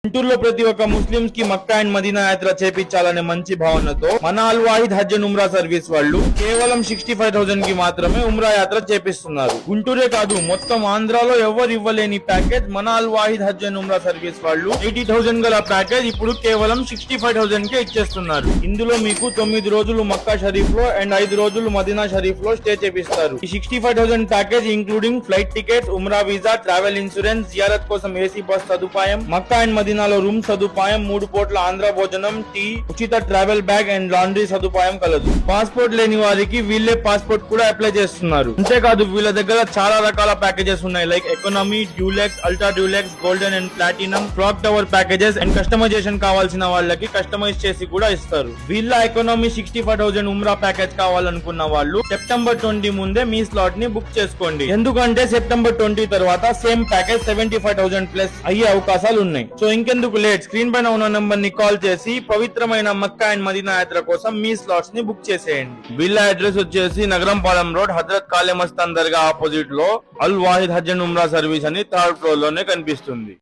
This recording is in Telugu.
గుంటూరులో ప్రతి ఒక్క ముస్లింస్ కి మక్కా అండ్ మదీనా యాత్ర చేపించాలనే మంచి భావనతో మన అల్ వాహిద్ హజ్ అండ్ ఉమ్రా సర్వీస్ వాళ్ళు కేవలం 65,000 కి మాత్రమే ఉమ్రా యాత్ర చేపిస్తున్నారు. గుంటూరే కాదు, మొత్తం ఆంధ్రాలో ఎవరు ఇవ్వలేని ప్యాకేజ్ మన అల్ వాహిద్ హజ్ అండ్ ఉమ్రా సర్వీస్ వాళ్ళు 80,000 గల ప్యాకేజ్ ఇప్పుడు కేవలం 65,000 కే ఇచ్చేస్తున్నారు. ఇందులో మీకు 9 రోజులు మక్కా షరీఫ్ లో అండ్ 5 రోజులు మదీనా షరీఫ్ లో స్టే చేపిస్తారు. ఈ 65,000 ప్యాకేజ్ ఇంక్లూడింగ్ ఫ్లైట్ టికెట్స్, ఉమ్రా వీసా, ట్రావెల్ ఇన్సూరెన్స్, జియారత్ కోసం ఏసీ బస్ సదుపాయం, మక్కా అండ్ మదీనాలో రూమ్ సదుపాయం, 3 పూట్ల ఆంధ్ర భోజనం, టీ, ఉచిత ట్రావెల్ బ్యాగ్ అండ్ లాండ్రీ సదుపాయం కలదు. పాస్పోర్ట్ లేని వారికి వీళ్ళే పాస్పోర్ట్ కూడా అప్లై చేస్తున్నారు. అంతేకాదు వీళ్ళ దగ్గర చాలా రకాల ప్యాకేజెస్ ఉన్నాయి. Like economy, deluxe, ultra deluxe, golden and platinum, clock tower packages and customization కావాల్సిన వాళ్ళకి కస్టమైజ్ చేసి కూడా ఇస్తారు. వీళ్ళ ఎకానమీ 65,000 ఉమ్రా ప్యాకేజ్ కావాలనుకున్న వాళ్ళు సెప్టెంబర్ 20 ముందే మీ స్లాట్ ని బుక్ చేసుకోండి. ఎందుకంటే సెప్టెంబర్ 20 తర్వాత సేమ్ ప్యాకేజ్ 75,000 ప్లస్ అయ్యే అవకాశాలు ఉన్నాయి. సో ఇంకెందుకు లేట్, స్క్రీన్ పైన ఉన్న నంబర్ ని కాల్ చేసి పవిత్రమైన మక్కా అండ్ మదీనా యాత్ర కోసం మీ స్లాట్స్ ని బుక్ చేసేయండి. వీళ్ళ అడ్రస్ వచ్చేసి నగరం పాలెం రోడ్, హజరత్ కాలే మస్తాన్ దర్గా ఆపోజిట్ లో అల్ వాహిద్ హజ్ అండ్ ఉమ్రా సర్వీస్ అని 3rd ఫ్లోర్ లోనే కనిపిస్తుంది.